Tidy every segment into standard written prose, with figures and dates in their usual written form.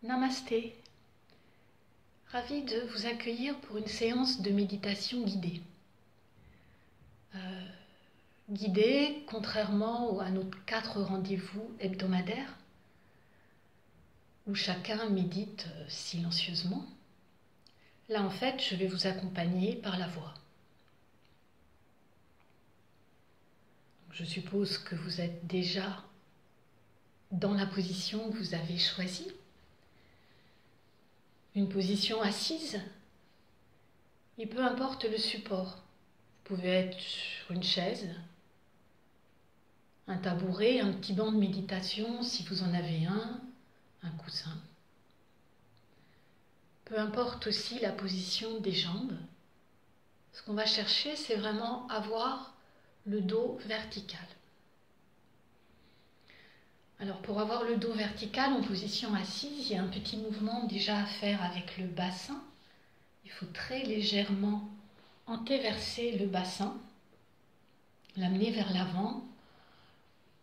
Namasté. Ravie de vous accueillir pour une séance de méditation guidée. Guidée, contrairement à nos 4 rendez-vous hebdomadaires, où chacun médite silencieusement. Là, en fait, je vais vous accompagner par la voix. Je suppose que vous êtes déjà dans la position que vous avez choisie. Une position assise, et peu importe le support. Vous pouvez être sur une chaise, un tabouret, un petit banc de méditation si vous en avez un coussin. Peu importe aussi la position des jambes. Ce qu'on va chercher, c'est vraiment avoir le dos vertical. Alors pour avoir le dos vertical en position assise, il y a un petit mouvement déjà à faire avec le bassin. Il faut très légèrement antéverser le bassin, l'amener vers l'avant.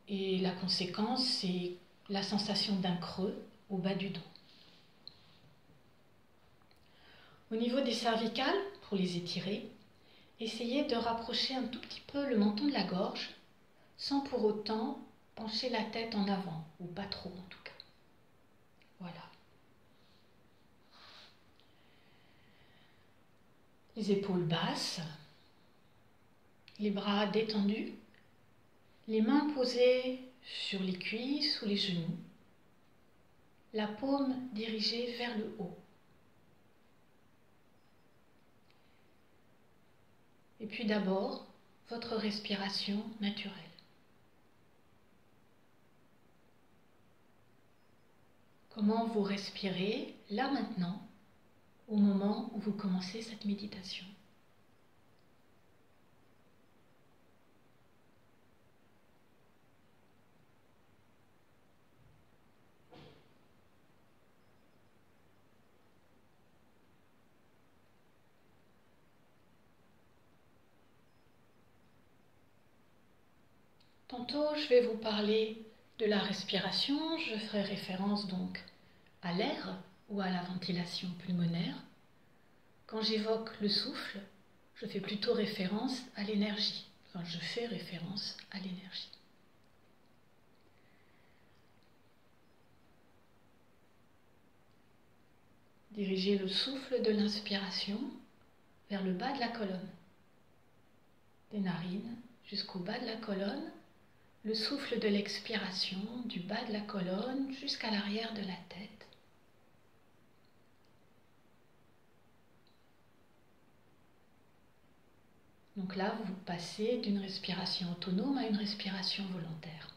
Et la conséquence, c'est la sensation d'un creux au bas du dos. Au niveau des cervicales, pour les étirer, essayez de rapprocher un tout petit peu le menton de la gorge, sans pour autant pencher la tête en avant, ou pas trop en tout cas. Voilà. Les épaules basses, les bras détendus, les mains posées sur les cuisses ou les genoux, la paume dirigée vers le haut. Et puis d'abord, votre respiration naturelle. Comment vous respirez là maintenant, au moment où vous commencez cette méditation. Tantôt, je vais vous parler de la respiration. Je ferai référence donc à l'air ou à la ventilation pulmonaire. Quand j'évoque le souffle, je fais plutôt référence à l'énergie. Enfin, je fais référence à l'énergie. Dirigez le souffle de l'inspiration vers le bas de la colonne. Des narines jusqu'au bas de la colonne. Le souffle de l'expiration du bas de la colonne jusqu'à l'arrière de la tête. Donc là, vous passez d'une respiration autonome à une respiration volontaire.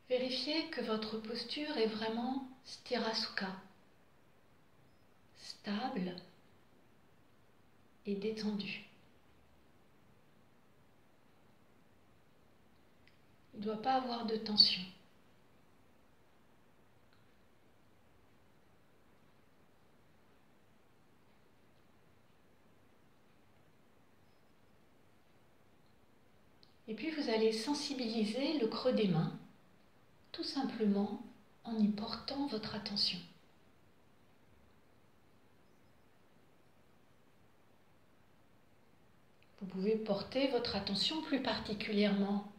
Vérifiez que votre posture est vraiment sthirasukha, stable et détendue. Il ne doit pas avoir de tension. Et puis vous allez sensibiliser le creux des mains, tout simplement en y portant votre attention. Vous pouvez porter votre attention plus particulièrement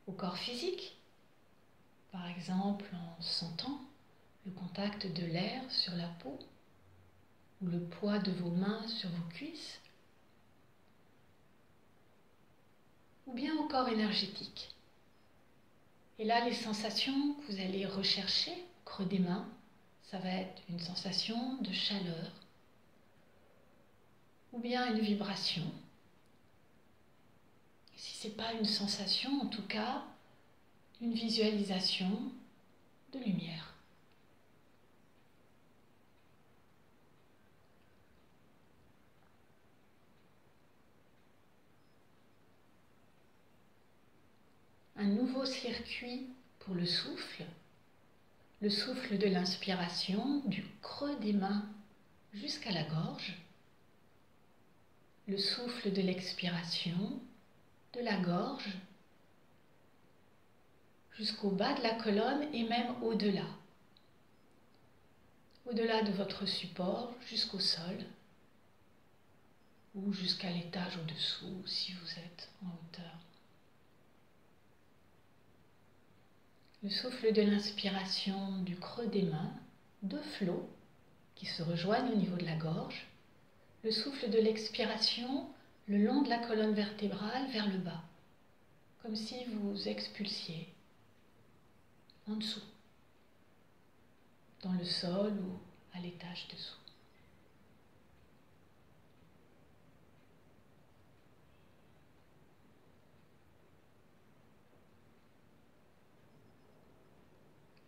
au corps physique, par exemple en sentant le contact de l'air sur la peau ou le poids de vos mains sur vos cuisses, ou bien au corps énergétique. Et là, les sensations que vous allez rechercher au creux des mains, ça va être une sensation de chaleur ou bien une vibration. Si ce n'est pas une sensation, en tout cas, une visualisation de lumière. Un nouveau circuit pour le souffle de l'inspiration du creux des mains jusqu'à la gorge, le souffle de l'expiration de la gorge jusqu'au bas de la colonne et même au-delà. Au-delà de votre support jusqu'au sol ou jusqu'à l'étage au-dessous si vous êtes en hauteur. Le souffle de l'inspiration du creux des mains, deux flots qui se rejoignent au niveau de la gorge. Le souffle de l'expiration le long de la colonne vertébrale vers le bas, comme si vous expulsiez en dessous, dans le sol ou à l'étage dessous.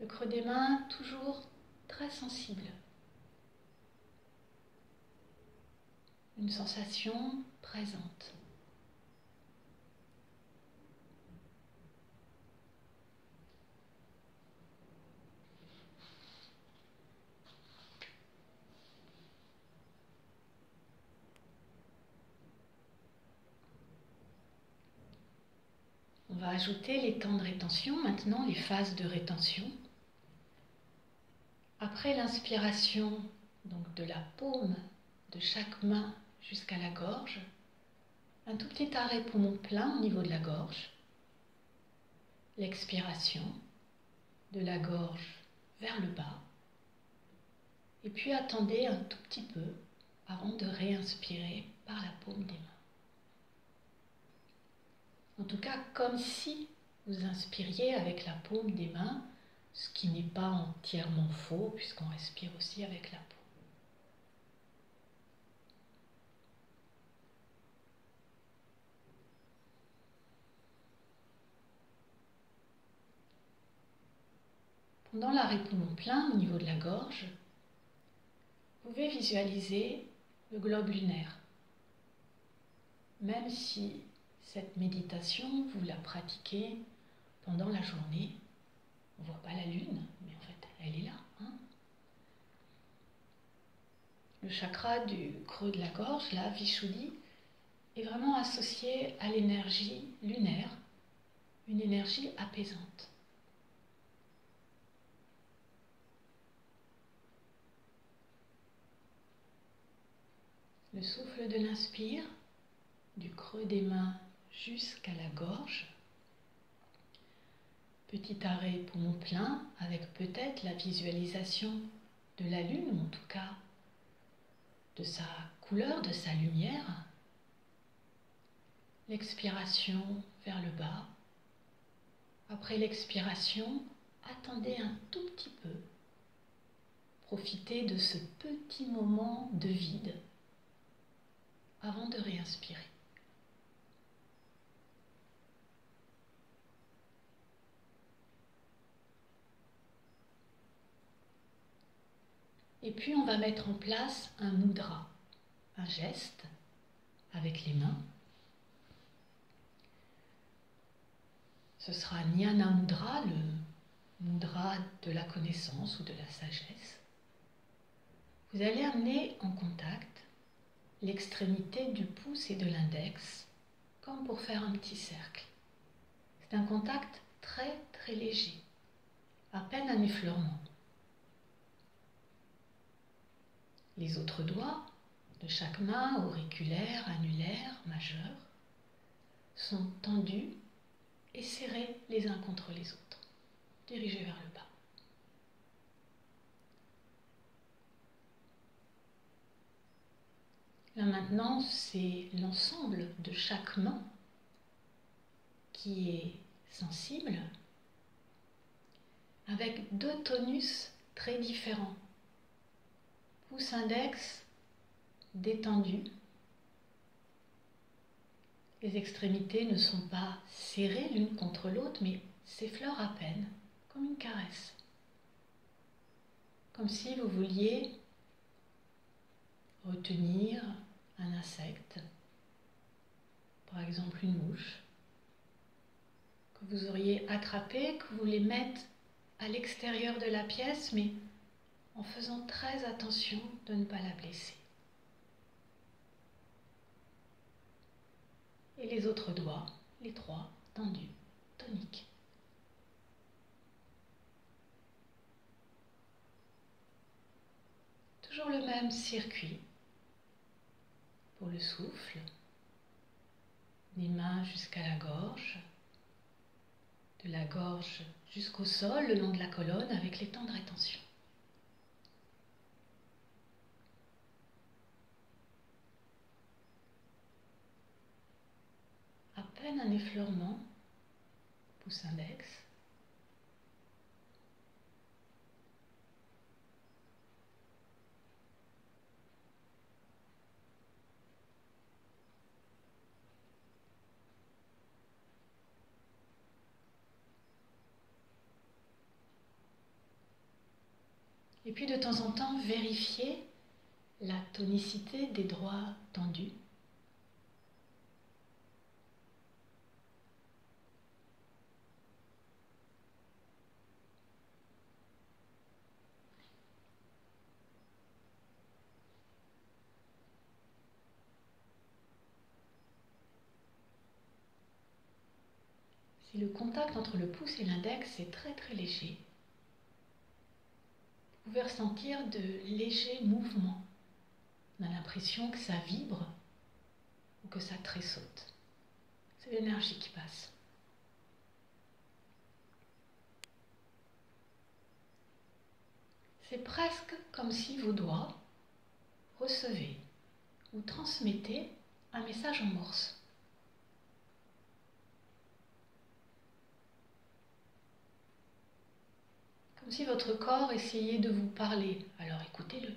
Le creux des mains toujours très sensible. Une sensation présente. On va ajouter les temps de rétention, maintenant les phases de rétention. Après l'inspiration, donc de la paume de chaque main jusqu'à la gorge, un tout petit arrêt poumon plein au niveau de la gorge. L'expiration de la gorge vers le bas. Et puis attendez un tout petit peu avant de réinspirer par la paume des mains. En tout cas, comme si vous inspiriez avec la paume des mains, ce qui n'est pas entièrement faux puisqu'on respire aussi avec la paume. Pendant l'arrêt poumon plein au niveau de la gorge, vous pouvez visualiser le globe lunaire. Même si cette méditation, vous la pratiquez pendant la journée, on ne voit pas la lune, mais en fait, elle est là. Le chakra du creux de la gorge, la Vishuddhi, est vraiment associé à l'énergie lunaire, une énergie apaisante. Le souffle de l'inspire, du creux des mains jusqu'à la gorge. Petit arrêt poumon plein avec peut-être la visualisation de la lune, ou en tout cas de sa couleur, de sa lumière. L'expiration vers le bas. Après l'expiration, attendez un tout petit peu. Profitez de ce petit moment de vide avant de réinspirer. Et puis on va mettre en place un mudra, un geste avec les mains. Ce sera Jnana Mudra, le mudra de la connaissance ou de la sagesse. Vous allez amener en contact l'extrémité du pouce et de l'index, comme pour faire un petit cercle. C'est un contact très très léger, à peine un effleurement. Les autres doigts de chaque main, auriculaire, annulaire, majeur, sont tendus et serrés les uns contre les autres, dirigés vers le bas. Là maintenant, c'est l'ensemble de chaque main qui est sensible, avec deux tonus très différents. Pouce index détendu. Les extrémités ne sont pas serrées l'une contre l'autre, mais s'effleurent à peine, comme une caresse. Comme si vous vouliez retenir un insecte, par exemple une mouche, que vous auriez attrapé, que vous voulez mettre à l'extérieur de la pièce, mais en faisant très attention de ne pas la blesser. Et les autres doigts les trois tendus, toniques. Toujours le même circuit pour le souffle, les mains jusqu'à la gorge, de la gorge jusqu'au sol, le long de la colonne avec les temps de rétention. À peine un effleurement, pouce index. Et puis de temps en temps, vérifier la tonicité des doigts tendus. Si le contact entre le pouce et l'index est très très léger, vous pouvez ressentir de légers mouvements. On a l'impression que ça vibre ou que ça tressaute. C'est l'énergie qui passe. C'est presque comme si vos doigts recevaient ou transmettaient un message en morse. Comme si votre corps essayait de vous parler, alors écoutez-le.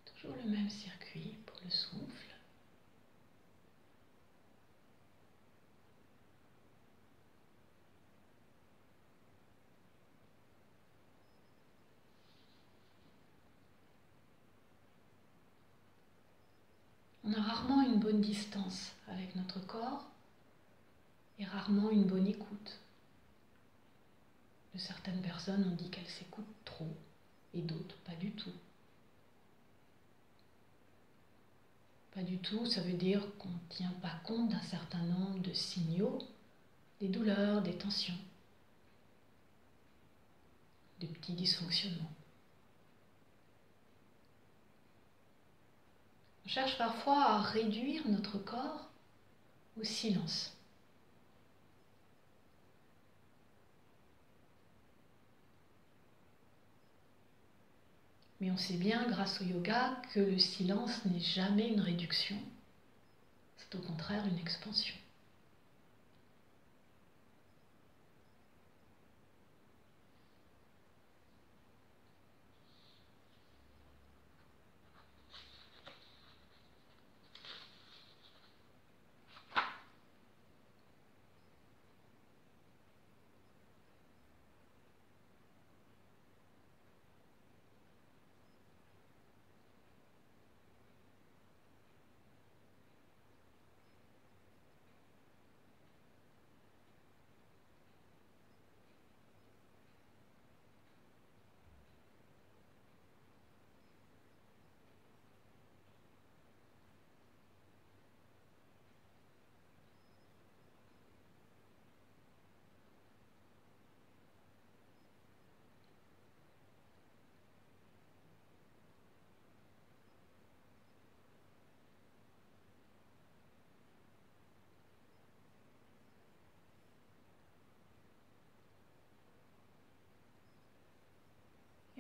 Toujours le même circuit pour le souffle. On a rarement une bonne distance avec notre corps et rarement une bonne écoute. De certaines personnes, on dit qu'elles s'écoutent trop et d'autres pas du tout. Pas du tout, ça veut dire qu'on ne tient pas compte d'un certain nombre de signaux, des douleurs, des tensions, des petits dysfonctionnements. On cherche parfois à réduire notre corps au silence. Mais on sait bien, grâce au yoga, que le silence n'est jamais une réduction, c'est au contraire une expansion.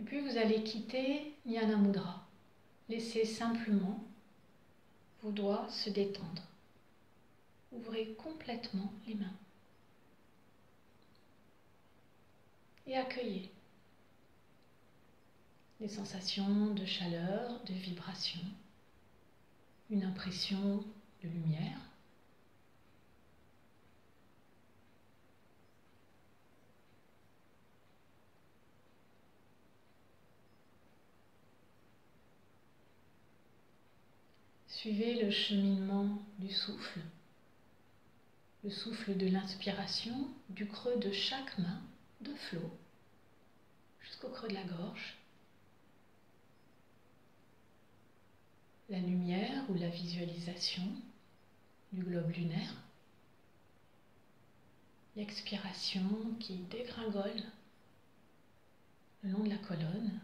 Et puis vous allez quitter Jnana Mudra. Laissez simplement vos doigts se détendre. Ouvrez complètement les mains. Et accueillez les sensations de chaleur, de vibration, une impression de lumière. Suivez le cheminement du souffle, le souffle de l'inspiration, du creux de chaque main, de flot, jusqu'au creux de la gorge. La lumière ou la visualisation du globe lunaire. L'expiration qui dégringole le long de la colonne,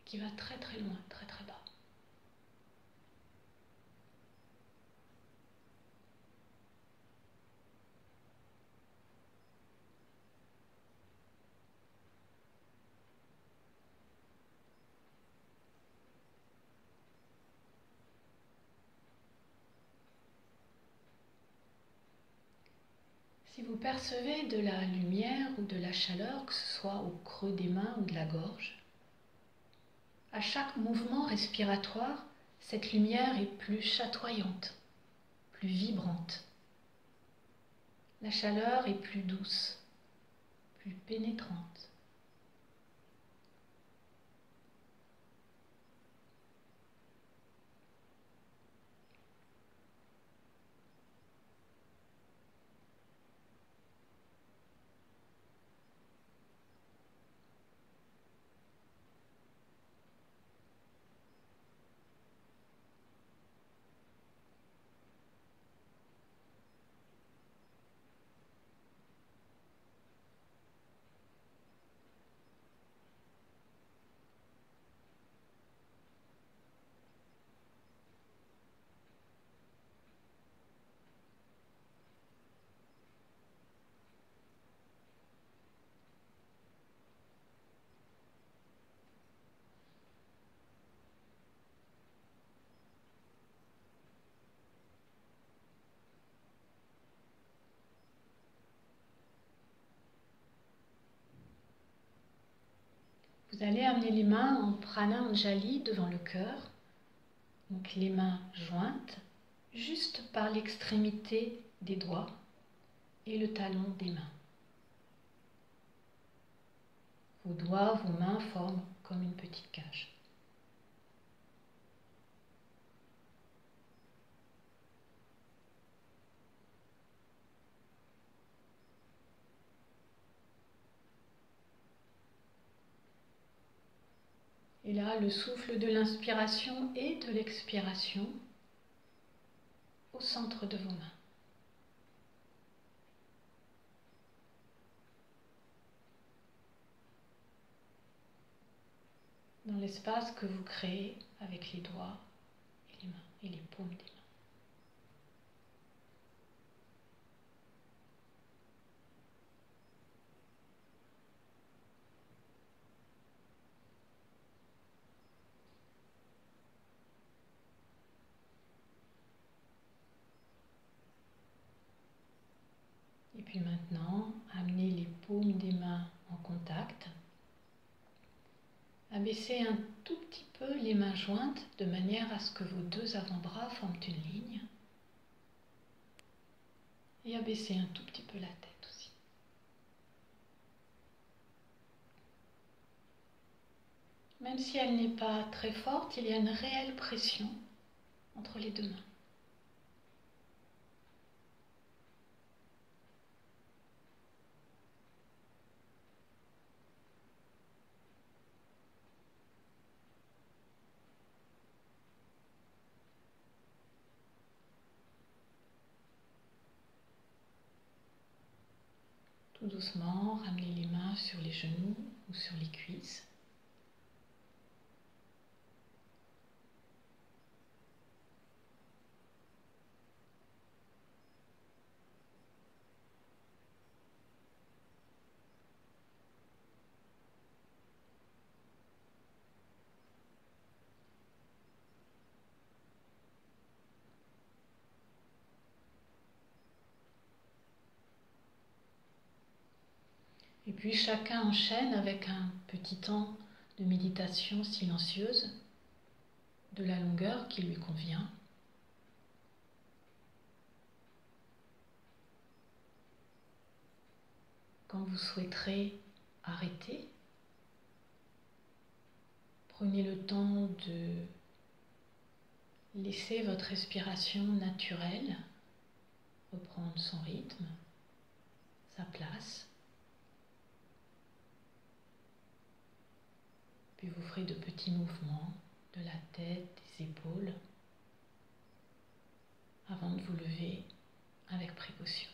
qui va très très loin, très très bas. Si vous percevez de la lumière ou de la chaleur, que ce soit au creux des mains ou de la gorge, à chaque mouvement respiratoire, cette lumière est plus chatoyante, plus vibrante. La chaleur est plus douce, plus pénétrante. Vous allez amener les mains en Prananjali devant le cœur, donc les mains jointes, juste par l'extrémité des doigts et le talon des mains. Vos doigts, vos mains forment comme une petite cage. Et là, le souffle de l'inspiration et de l'expiration au centre de vos mains. Dans l'espace que vous créez avec les doigts et les mains et les paumes des mains. Et puis maintenant, amenez les paumes des mains en contact. Abaissez un tout petit peu les mains jointes de manière à ce que vos deux avant-bras forment une ligne. Et abaissez un tout petit peu la tête aussi. Même si elle n'est pas très forte, il y a une réelle pression entre les deux mains. Tout doucement, ramenez les mains sur les genoux ou sur les cuisses. Et puis chacun enchaîne avec un petit temps de méditation silencieuse de la longueur qui lui convient. Quand vous souhaiterez arrêter, prenez le temps de laisser votre respiration naturelle reprendre son rythme, sa place. ferez de petits mouvements de la tête, des épaules, avant de vous lever avec précaution.